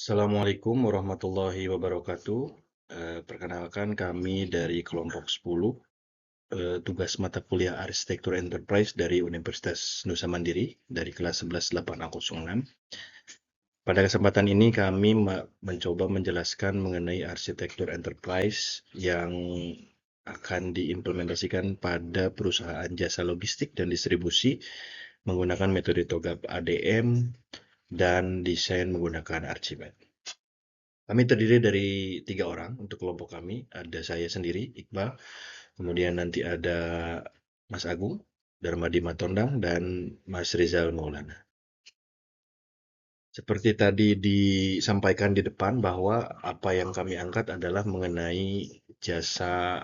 Assalamualaikum warahmatullahi wabarakatuh. Perkenalkan kami dari kelompok 10, tugas mata kuliah Arsitektur Enterprise dari Universitas Nusa Mandiri dari kelas 11-8A06. Pada kesempatan ini kami mencoba menjelaskan mengenai arsitektur enterprise yang akan diimplementasikan pada perusahaan jasa logistik dan distribusi menggunakan metode TOGAF ADM dan desain menggunakan Archimate. Kami terdiri dari 3 orang untuk kelompok kami. Ada saya sendiri, Iqbal. Kemudian nanti ada Mas Agung, Darmadi Matondang, dan Mas Rizal Maulana. Seperti tadi disampaikan di depan bahwa apa yang kami angkat adalah mengenai jasa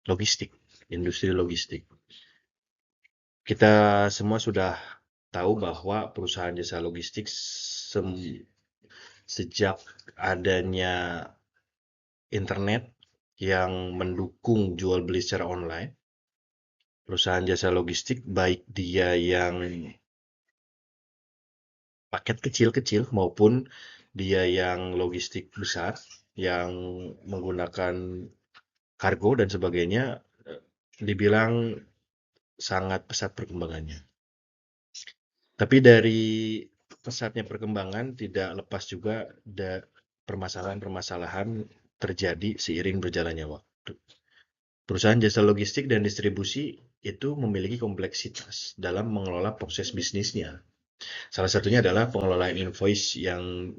logistik, industri logistik. Kita semua sudah tahu bahwa perusahaan jasa logistik sejak adanya internet yang mendukung jual beli secara online, perusahaan jasa logistik baik dia yang paket kecil-kecil maupun dia yang logistik besar yang menggunakan kargo dan sebagainya, dibilang sangat pesat perkembangannya. Tapi dari pesatnya perkembangan tidak lepas juga permasalahan-permasalahan terjadi seiring berjalannya waktu. Perusahaan jasa logistik dan distribusi itu memiliki kompleksitas dalam mengelola proses bisnisnya. Salah satunya adalah pengelolaan invoice yang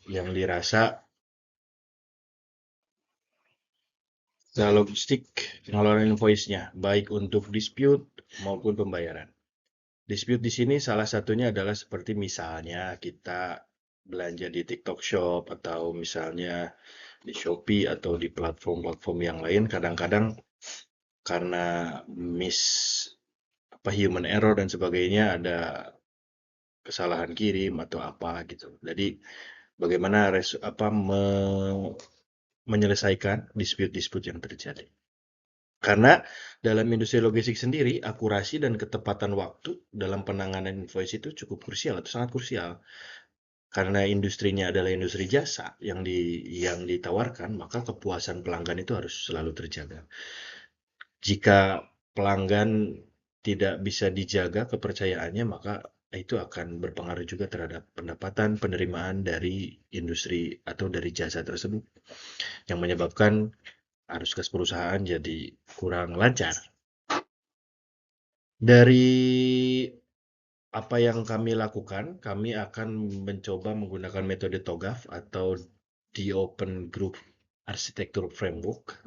dirasa logistik, pengelolaan invoice-nya baik untuk dispute maupun pembayaran. Dispute di sini salah satunya adalah seperti misalnya kita belanja di TikTok Shop atau misalnya di Shopee atau di platform-platform yang lain, kadang-kadang karena human error dan sebagainya, ada kesalahan kirim atau apa gitu. Jadi bagaimana menyelesaikan dispute-dispute yang terjadi. Karena dalam industri logistik sendiri, akurasi dan ketepatan waktu dalam penanganan invoice itu cukup krusial atau sangat krusial. Karena industrinya adalah industri jasa yang ditawarkan, maka kepuasan pelanggan itu harus selalu terjaga. Jika pelanggan tidak bisa dijaga kepercayaannya, maka itu akan berpengaruh juga terhadap pendapatan penerimaan dari industri atau dari jasa tersebut, yang menyebabkan arus kas perusahaan jadi kurang lancar. Dari apa yang kami lakukan, kami akan mencoba menggunakan metode TOGAF atau The Open Group Architecture Framework.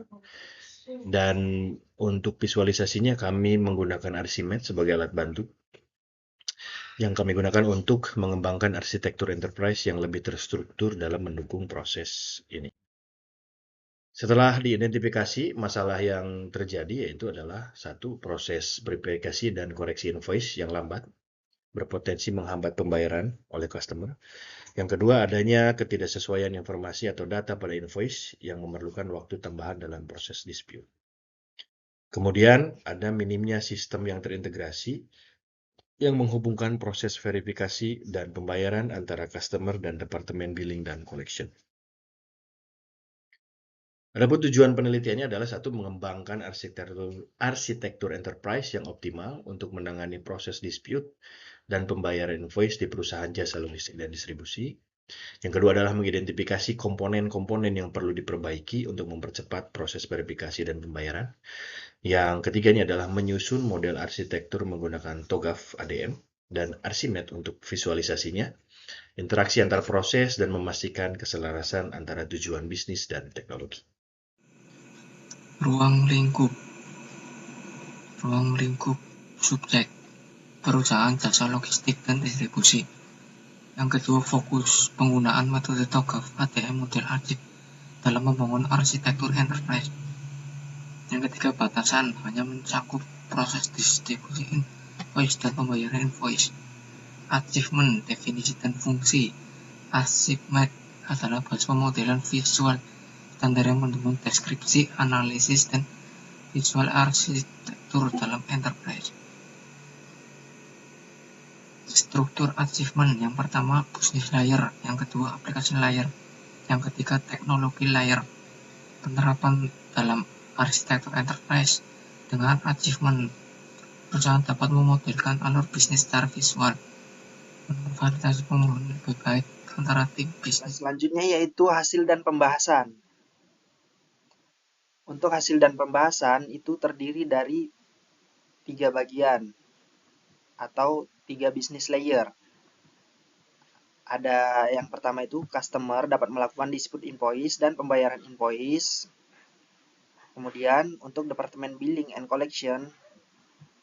Dan untuk visualisasinya kami menggunakan Archimate sebagai alat bantu yang kami gunakan untuk mengembangkan arsitektur enterprise yang lebih terstruktur dalam mendukung proses ini. Setelah diidentifikasi masalah yang terjadi, yaitu adalah satu, proses verifikasi dan koreksi invoice yang lambat, berpotensi menghambat pembayaran oleh customer. Yang kedua, adanya ketidaksesuaian informasi atau data pada invoice yang memerlukan waktu tambahan dalam proses dispute. Kemudian, ada minimnya sistem yang terintegrasi yang menghubungkan proses verifikasi dan pembayaran antara customer dan departemen billing dan collection. Adapun tujuan penelitiannya adalah satu, mengembangkan arsitektur enterprise yang optimal untuk menangani proses dispute dan pembayaran invoice di perusahaan jasa logistik dan distribusi. Yang kedua adalah mengidentifikasi komponen-komponen yang perlu diperbaiki untuk mempercepat proses verifikasi dan pembayaran. Yang ketiganya adalah menyusun model arsitektur menggunakan TOGAF ADM dan Archimate untuk visualisasinya, interaksi antar proses, dan memastikan keselarasan antara tujuan bisnis dan teknologi. Ruang lingkup subjek perusahaan jasa logistik dan distribusi. Yang kedua, fokus penggunaan metode TOGAF ADM model Archip dalam membangun arsitektur enterprise. Yang ketiga, batasan hanya mencakup proses distribusi invoice dan pembayaran invoice. Achievement, definisi dan fungsi. Archimate adalah bahasa pemodelan visual standar yang mendukung deskripsi, analisis, dan visual arsitektur dalam enterprise. struktur achievement. Yang pertama business layer, yang kedua application layer, yang ketiga teknologi layer. Penerapan dalam arsitektur enterprise dengan achievement, perusahaan dapat memodelkan alur bisnis secara visual, memvalidasi pembangunan lebih baik antara tim bisnis. Selanjutnya yaitu hasil dan pembahasan. Untuk hasil dan pembahasan itu terdiri dari 3 bagian atau 3 business layer. Ada yang pertama itu customer dapat melakukan dispute invoice dan pembayaran invoice. Kemudian untuk departemen billing and collection,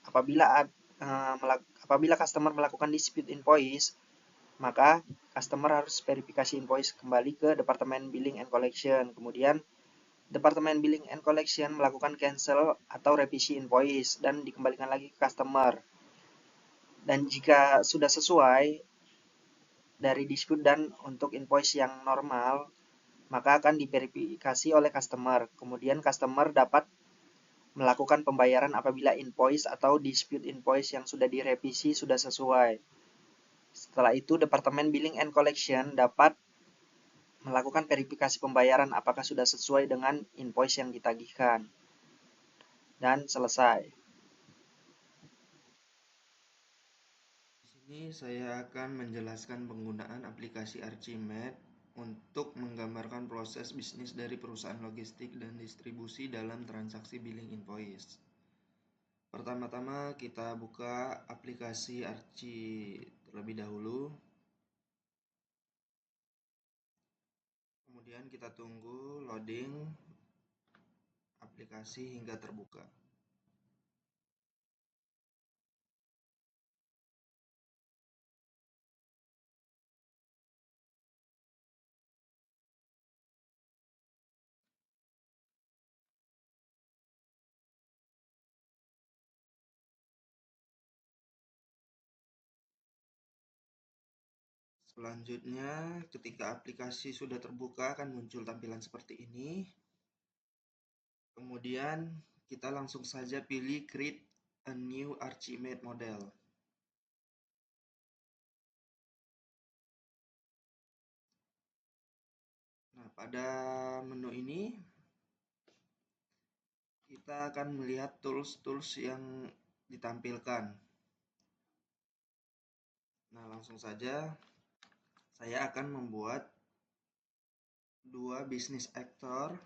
apabila customer melakukan dispute invoice, maka customer harus verifikasi invoice kembali ke departemen billing and collection. Kemudian departemen billing and collection melakukan cancel atau revisi invoice dan dikembalikan lagi ke customer. Dan jika sudah sesuai dari dispute dan untuk invoice yang normal, maka akan diverifikasi oleh customer. Kemudian customer dapat melakukan pembayaran apabila invoice atau dispute invoice yang sudah direvisi sudah sesuai. Setelah itu, Departemen Billing and Collection dapat melakukan verifikasi pembayaran apakah sudah sesuai dengan invoice yang ditagihkan. Dan selesai. Di sini saya akan menjelaskan penggunaan aplikasi Archimed untuk menggambarkan proses bisnis dari perusahaan logistik dan distribusi dalam transaksi billing invoice. Pertama-tama kita buka aplikasi Archi terlebih dahulu. Kemudian kita tunggu loading aplikasi hingga terbuka. Selanjutnya, ketika aplikasi sudah terbuka akan muncul tampilan seperti ini. Kemudian kita langsung saja pilih create a new Archimed model. Nah, pada menu ini kita akan melihat tools-tools yang ditampilkan. Nah, langsung saja saya akan membuat 2 business actor,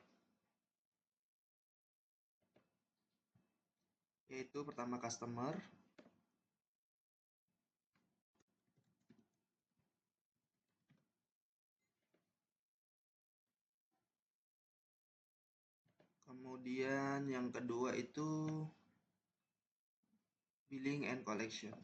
yaitu pertama customer, kemudian yang kedua itu billing and collection.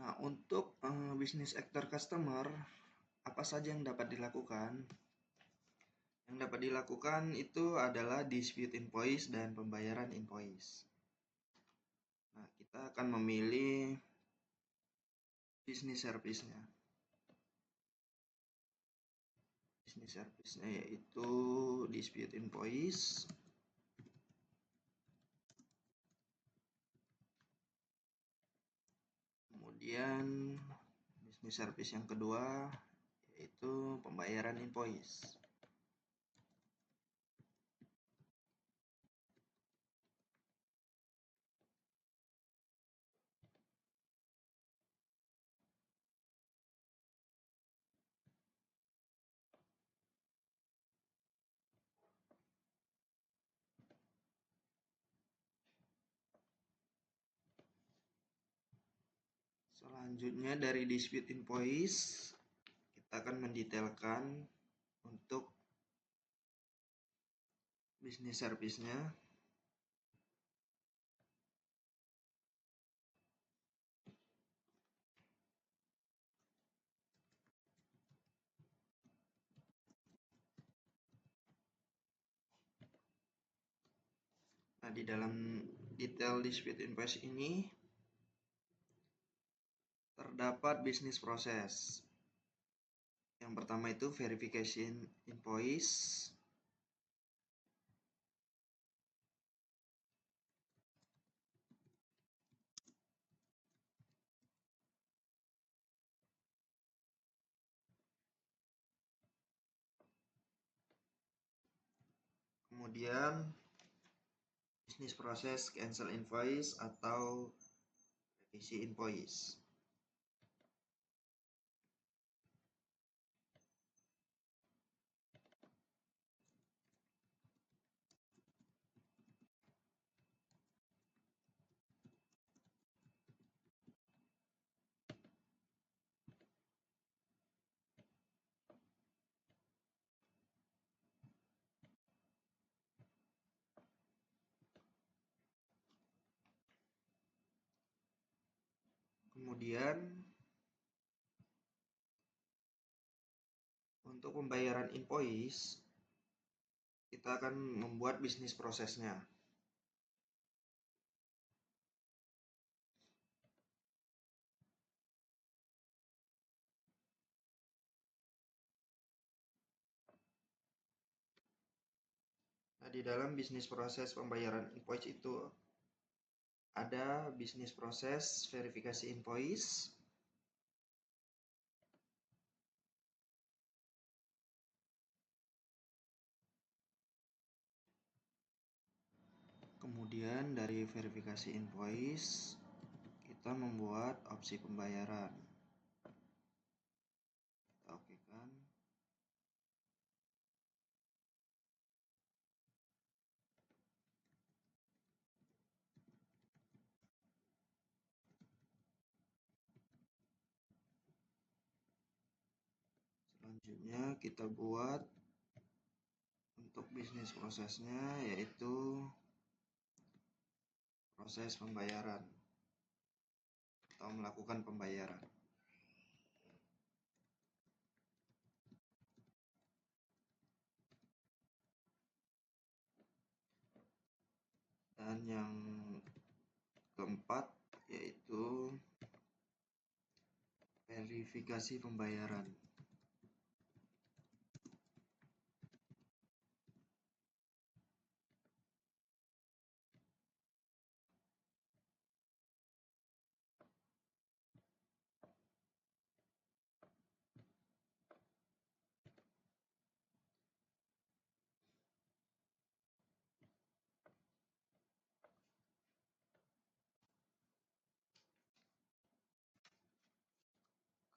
Nah, untuk business actor customer, apa saja yang dapat dilakukan? Yang dapat dilakukan itu adalah dispute invoice dan pembayaran invoice. Nah, kita akan memilih business service-nya. Business service-nya yaitu dispute invoice. Kemudian business service yang kedua yaitu pembayaran invoice. Selanjutnya dari dispute invoice kita akan mendetailkan untuk business service-nya. Nah, di dalam detail dispute invoice ini terdapat bisnis proses. Yang pertama itu verification invoice. Kemudian business process cancel invoice atau revisi invoice. Kemudian untuk pembayaran invoice, kita akan membuat bisnis prosesnya. Nah, di dalam bisnis proses pembayaran invoice itu ada bisnis proses verifikasi invoice, kemudian dari verifikasi invoice kita membuat opsi pembayaran. Kita okekan. Selanjutnya kita buat untuk bisnis prosesnya, yaitu proses pembayaran atau melakukan pembayaran. Dan yang keempat yaitu verifikasi pembayaran.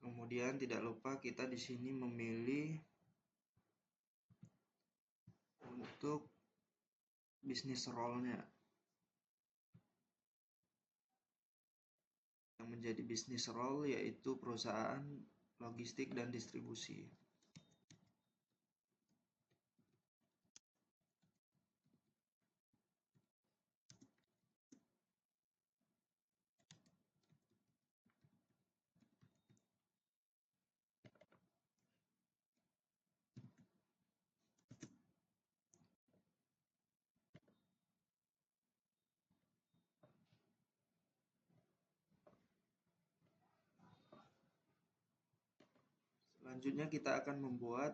Kemudian tidak lupa kita di sini memilih untuk bisnis role-nya. Yang menjadi bisnis role yaitu perusahaan logistik dan distribusi. Selanjutnya kita akan membuat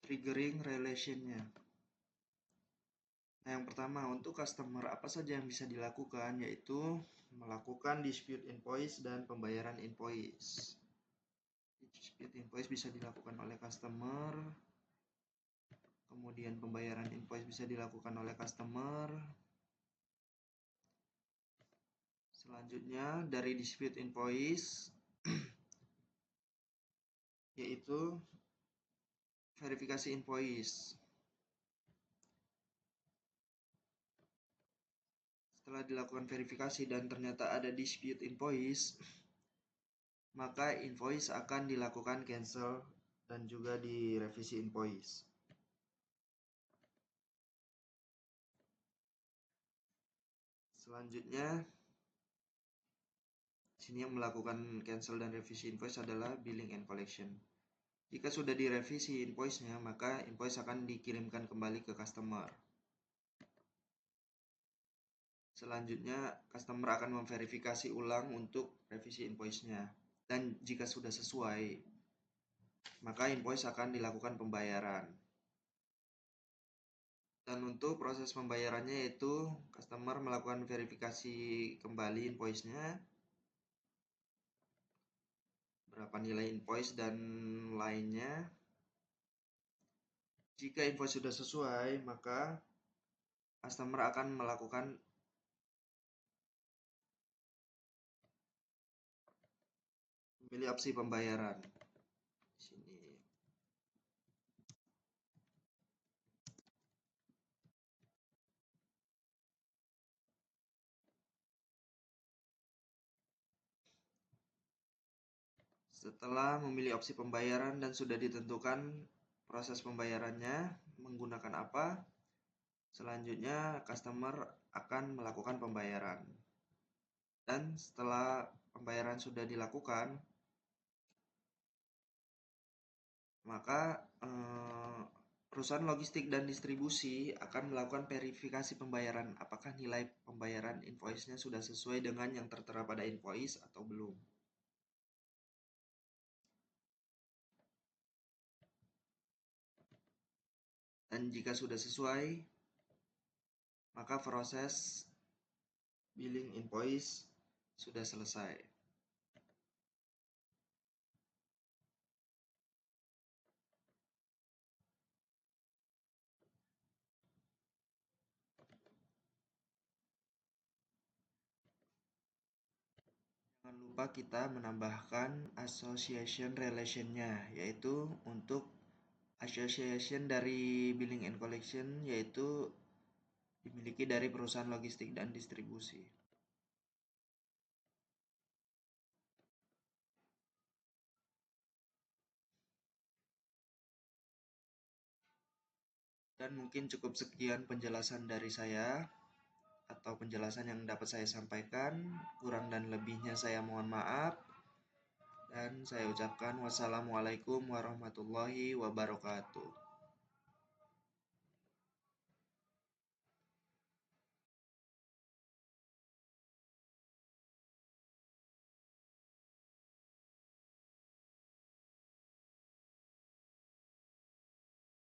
triggering relation-nya. Nah, yang pertama untuk customer apa saja yang bisa dilakukan, yaitu melakukan dispute invoice dan pembayaran invoice. Dispute invoice bisa dilakukan oleh customer, kemudian pembayaran invoice bisa dilakukan oleh customer. Selanjutnya dari dispute invoice yaitu verifikasi invoice. Setelah dilakukan verifikasi dan ternyata ada dispute invoice, maka invoice akan dilakukan cancel dan juga direvisi invoice. Selanjutnya, sini yang melakukan cancel dan revisi invoice adalah billing and collection. Jika sudah direvisi invoice-nya, maka invoice akan dikirimkan kembali ke customer. Selanjutnya, customer akan memverifikasi ulang untuk revisi invoice-nya. Dan jika sudah sesuai, maka invoice akan dilakukan pembayaran. Dan untuk proses pembayarannya yaitu customer melakukan verifikasi kembali invoice-nya, berapa nilai invoice dan lainnya. Jika invoice sudah sesuai, maka customer akan melakukan memilih opsi pembayaran. Di sini. Setelah memilih opsi pembayaran dan sudah ditentukan proses pembayarannya menggunakan apa, selanjutnya customer akan melakukan pembayaran. Dan setelah pembayaran sudah dilakukan, maka perusahaan logistik dan distribusi akan melakukan verifikasi pembayaran apakah nilai pembayaran invoice-nya sudah sesuai dengan yang tertera pada invoice atau belum. Dan jika sudah sesuai, maka proses billing invoice sudah selesai. Jangan lupa kita menambahkan association relation-nya, yaitu untuk association dari billing and collection yaitu dimiliki dari perusahaan logistik dan distribusi. Dan mungkin cukup sekian penjelasan dari saya atau penjelasan yang dapat saya sampaikan. Kurang dan lebihnya saya mohon maaf. Dan saya ucapkan wassalamualaikum warahmatullahi wabarakatuh.